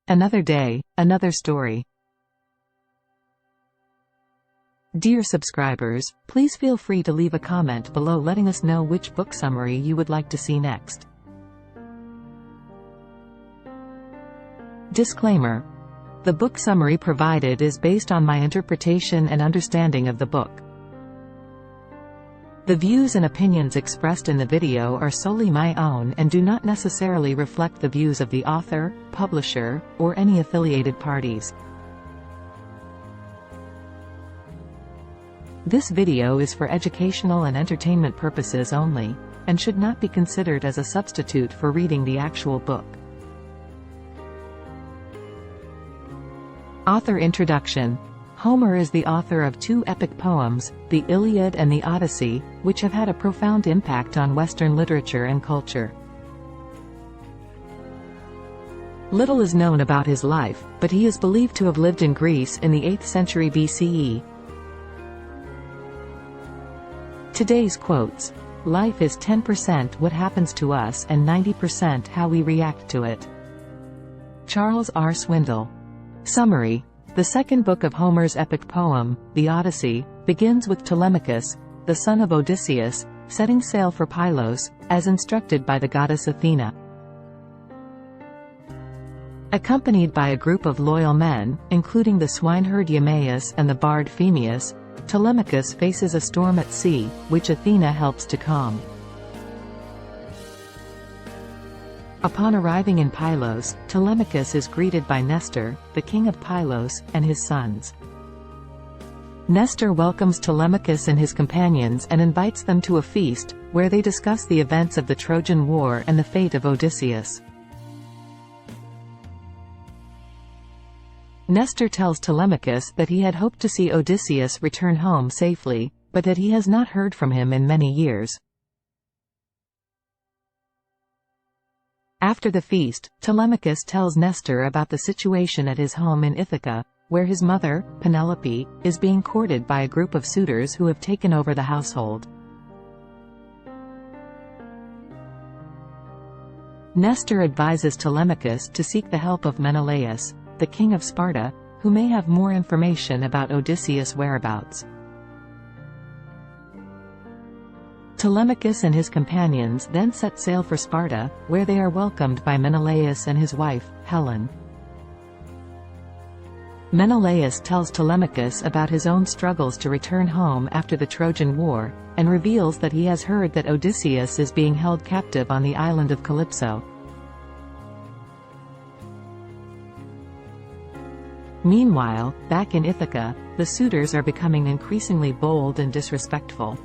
Another day, another story. Dear subscribers, please feel free to leave a comment below letting us know which book summary you would like to see next. Disclaimer. The book summary provided is based on my interpretation and understanding of the book. The views and opinions expressed in the video are solely my own and do not necessarily reflect the views of the author, publisher, or any affiliated parties. This video is for educational and entertainment purposes only, and should not be considered as a substitute for reading the actual book. Author introduction. Homer is the author of two epic poems, the Iliad and the Odyssey, which have had a profound impact on Western literature and culture. Little is known about his life, but he is believed to have lived in Greece in the 8th century BCE. Today's quotes. Life is 10% what happens to us and 90% how we react to it. Charles R. Swindoll. Summary. The second book of Homer's epic poem, the Odyssey, begins with Telemachus, the son of Odysseus, setting sail for Pylos, as instructed by the goddess Athena. Accompanied by a group of loyal men, including the swineherd Eumaeus and the bard Phemius, Telemachus faces a storm at sea, which Athena helps to calm. Upon arriving in Pylos, Telemachus is greeted by Nestor, the king of Pylos, and his sons. Nestor welcomes Telemachus and his companions and invites them to a feast, where they discuss the events of the Trojan War and the fate of Odysseus. Nestor tells Telemachus that he had hoped to see Odysseus return home safely, but that he has not heard from him in many years. After the feast, Telemachus tells Nestor about the situation at his home in Ithaca, where his mother, Penelope, is being courted by a group of suitors who have taken over the household. Nestor advises Telemachus to seek the help of Menelaus, the king of Sparta, who may have more information about Odysseus' whereabouts. Telemachus and his companions then set sail for Sparta, where they are welcomed by Menelaus and his wife, Helen. Menelaus tells Telemachus about his own struggles to return home after the Trojan War, and reveals that he has heard that Odysseus is being held captive on the island of Calypso. Meanwhile, back in Ithaca, the suitors are becoming increasingly bold and disrespectful.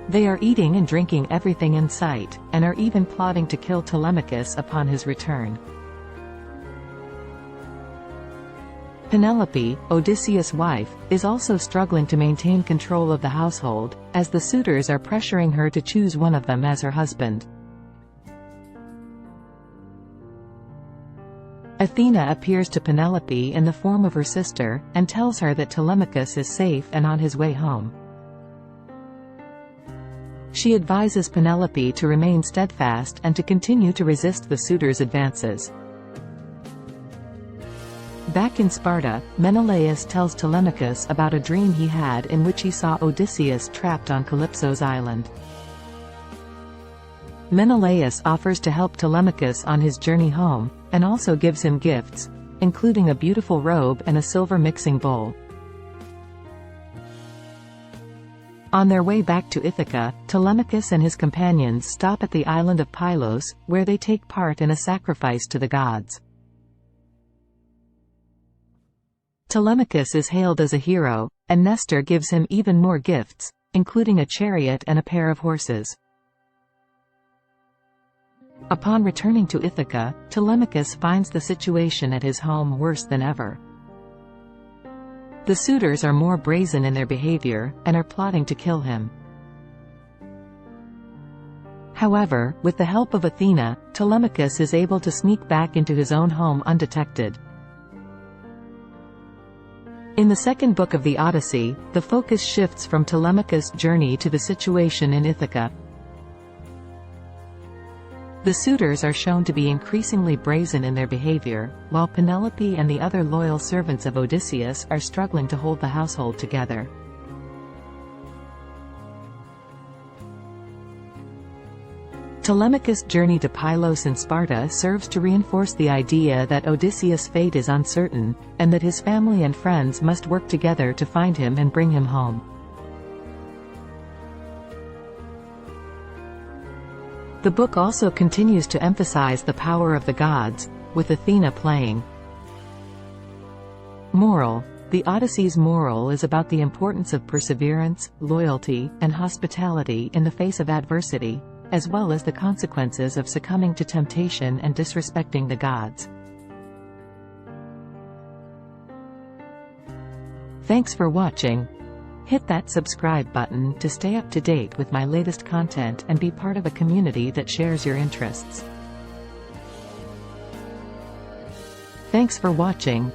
They are eating and drinking everything in sight, and are even plotting to kill Telemachus upon his return. Penelope, Odysseus' wife, is also struggling to maintain control of the household, as the suitors are pressuring her to choose one of them as her husband. Athena appears to Penelope in the form of her sister, and tells her that Telemachus is safe and on his way home. She advises Penelope to remain steadfast and to continue to resist the suitors' advances. Back in Sparta, Menelaus tells Telemachus about a dream he had in which he saw Odysseus trapped on Calypso's island. Menelaus offers to help Telemachus on his journey home, and also gives him gifts, including a beautiful robe and a silver mixing bowl. On their way back to Ithaca, Telemachus and his companions stop at the island of Pylos, where they take part in a sacrifice to the gods. Telemachus is hailed as a hero, and Nestor gives him even more gifts, including a chariot and a pair of horses. Upon returning to Ithaca, Telemachus finds the situation at his home worse than ever. The suitors are more brazen in their behavior, and are plotting to kill him. However, with the help of Athena, Telemachus is able to sneak back into his own home undetected. In the second book of the Odyssey, the focus shifts from Telemachus' journey to the situation in Ithaca. The suitors are shown to be increasingly brazen in their behavior, while Penelope and the other loyal servants of Odysseus are struggling to hold the household together. Telemachus' journey to Pylos and Sparta serves to reinforce the idea that Odysseus' fate is uncertain, and that his family and friends must work together to find him and bring him home. The book also continues to emphasize the power of the gods, with Athena playing. Moral: the Odyssey's moral is about the importance of perseverance, loyalty, and hospitality in the face of adversity, as well as the consequences of succumbing to temptation and disrespecting the gods. Thanks for watching. Hit that subscribe button to stay up to date with my latest content and be part of a community that shares your interests. Thanks for watching.